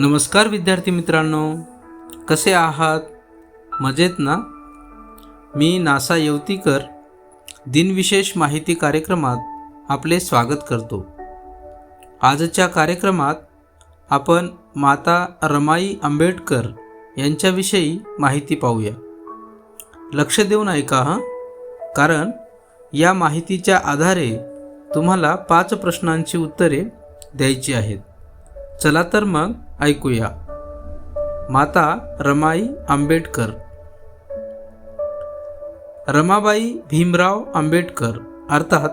नमस्कार विद्यार्थी मित्रांनो, कसे आहात? मजेत ना? मी नासा येवतीकर दिनविशेष माहिती कार्यक्रमात आपले स्वागत करतो. आजच्या कार्यक्रमात आपण माता रमाई आंबेडकर यांच्याविषयी माहिती पाहूया. लक्ष देऊन ऐका कारण या माहितीच्या आधारे तुम्हाला 5 प्रश्नांची उत्तरे द्यायची आहेत. चला तर मग ऐकूया. माता रमाई आंबेडकर. रमाबाई भीमराव आंबेडकर अर्थात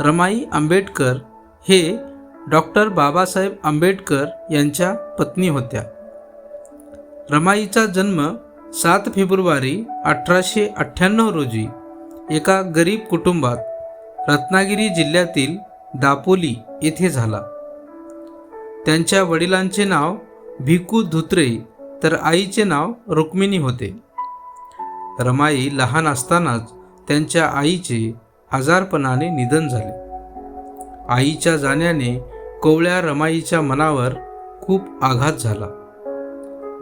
रमाई आंबेडकर हे डॉक्टर बाबासाहेब आंबेडकर यांच्या पत्नी होत्या. रमाईचा जन्म 7 फेब्रुवारी 1898 रोजी एका गरीब कुटुंबात रत्नागिरी जिल्ह्यातील दापोली येथे झाला. त्यांच्या वडिलांचे नाव भिकू धुत्रे तर आईचे नाव रुक्मिणी होते. रमाई लहान असतानाच त्यांच्या आईचे आजारपणाने निधन झाले. आईच्या जाण्याने कोवळ्या रमाईच्या मनावर खूप आघात झाला.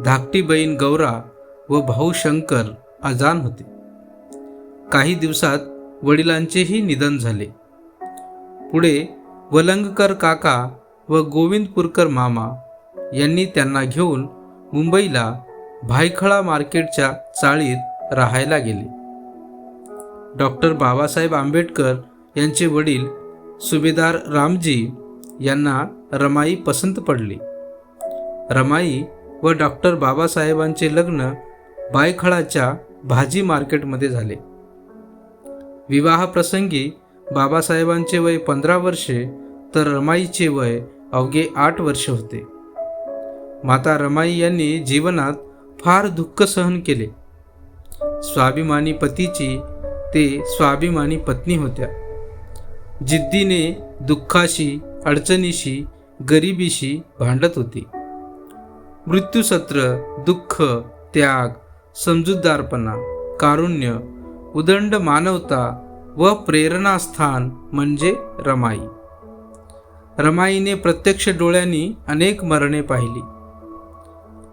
धाकटी बहीण गौरा व भाऊ शंकर अजान होते. काही दिवसात वडिलांचेही निधन झाले. पुढे वलंगकर काका व गोविंदपूरकर मामा यांनी त्यांना घेऊन मुंबईला भायखळा मार्केटच्या चाळीत राहायला गेले. डॉक्टर बाबासाहेब आंबेडकर यांचे वडील सुभेदार रामजी यांना रमाई पसंत पडली. रमाई व डॉक्टर बाबासाहेबांचे लग्न भायखळाच्या भाजी मार्केटमध्ये झाले. विवाहप्रसंगी बाबासाहेबांचे वय 15 वर्षे तर रमाईचे वय अवघे 8 वर्ष होते. माता रमाई यांनी जीवनात फार दुःख सहन केले. स्वाभिमानी पतीची ते स्वाभिमानी पत्नी होत्या. जिद्दीने दुःखाशी, अडचणीशी, गरिबीशी भांडत होती. मृत्यूसत्र, दुःख, त्याग, समजूतदारपणा, कारुण्य, उदंड मानवता व प्रेरणास्थान म्हणजे रमाई. रमाईने प्रत्यक्ष डोळ्यांनी अनेक मरणे पाहिली.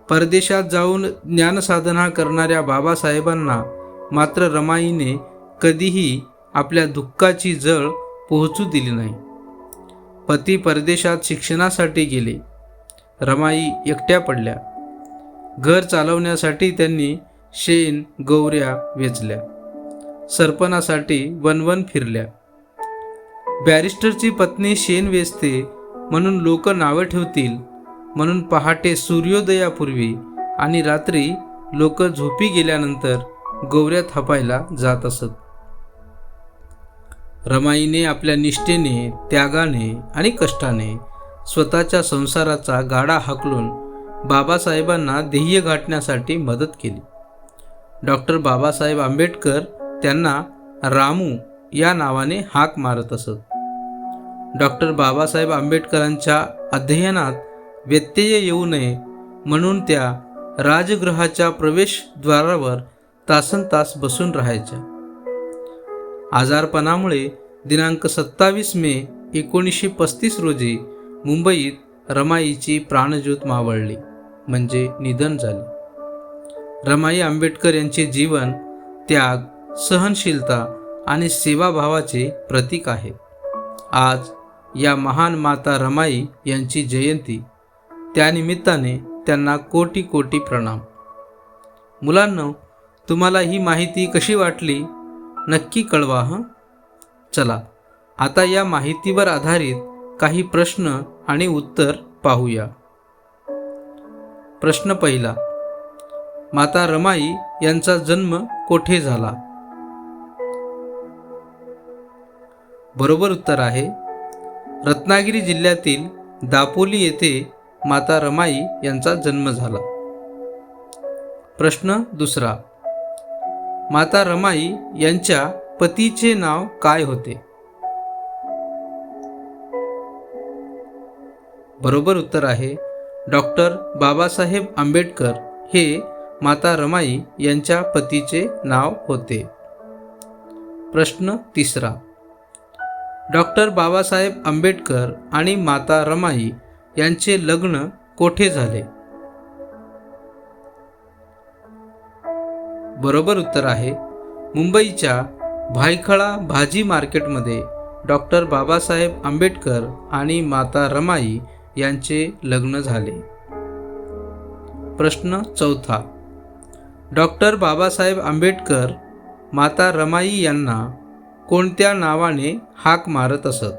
परदेशात जाऊन ज्ञानसाधना करणाऱ्या बाबासाहेबांना मात्र रमाईने कधीही आपल्या दुःखाची झळ पोहोचू दिली नाही. पती परदेशात शिक्षणासाठी गेले. रमाई एकट्या पडल्या. घर चालवण्यासाठी त्यांनी शेण गौऱ्या वेचल्या. सरपणासाठी वनवन फिरल्या. बॅरिस्टरची पत्नी शेण वेचते म्हणून लोक नावं ठेवतील म्हणून पहाटे सूर्योदयापूर्वी आणि रात्री लोक झोपी गेल्यानंतर गौऱ्या थापायला जात असत. रमाईने आपल्या निष्ठेने, त्यागाने आणि कष्टाने स्वतःच्या संसाराचा गाडा हाकलून बाबासाहेबांना ध्येय गाठण्यासाठी मदत केली. डॉक्टर बाबासाहेब आंबेडकर त्यांना रामू या नावाने हाक मारत असत. डॉक्टर बाबासाहेब आंबेडकरांच्या अध्ययनात व्यत्यय येऊ नये म्हणून त्या राजगृहाच्या प्रवेशद्वारावर तासनतास बसून राहायच्या. आजारपणामुळे दिनांक 27 मे 1935 रोजी मुंबईत रमाईची प्राणज्योत मावळली म्हणजे निधन झाले. रमाई आंबेडकर यांचे जीवन त्याग, सहनशीलता आणि सेवाभावाचे प्रतीक आहे. आज या महान माता रमाई यांची जयंती. त्यानिमित्ताने त्यांना कोटी कोटी प्रणाम. मुलांनो, तुम्हाला ही माहिती कशी वाटली नक्की कळवा चला आता या माहितीवर आधारित काही प्रश्न आणि उत्तर पाहूया. प्रश्न पहिला. माता रमाई यांचा जन्म कोठे झाला? बरोबर उत्तर आहे रत्नागिरी जिल्ह्यातील दापोली येथे माता रमाई यांचा जन्म झाला. प्रश्न दुसरा. माता रमाई यांच्या पतीचे नाव काय होते? बरोबर उत्तर आहे डॉक्टर बाबासाहेब आंबेडकर हे माता रमाई यांच्या पतीचे नाव होते. प्रश्न तिसरा. डॉक्टर बाबासाहेब आंबेडकर आणि माता रमाई यांचे लग्न कोठे झाले? बरोबर उत्तर आहे मुंबईच्या भायखळा भाजी मार्केटमध्ये डॉक्टर बाबासाहेब आंबेडकर आणि माता रमाई यांचे लग्न झाले. प्रश्न चौथा. डॉक्टर बाबासाहेब आंबेडकर माता रमाई यांना कोणत्या नावाने हाक मारत असत?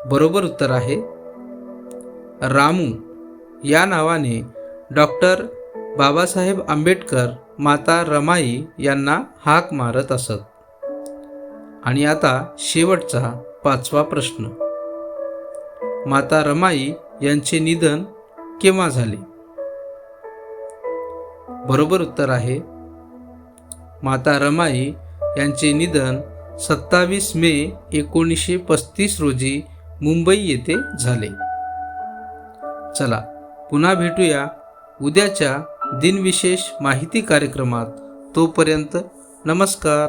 बरोबर उत्तर आहे रामू या नावाने डॉक्टर बाबासाहेब आंबेडकर माता रमाई यांना हाक मारत असत. आणि आता शेवटचा 5वा प्रश्न. माता रमाई यांचे निधन केव्हा झाले? बरोबर उत्तर आहे माता रमाई यांचे निधन 27 मे 1935 रोजी मुंबई येथे झाले. चला पुन्हा भेटूया उद्याच्या दिनविशेष माहिती कार्यक्रमात. तोपर्यंत नमस्कार.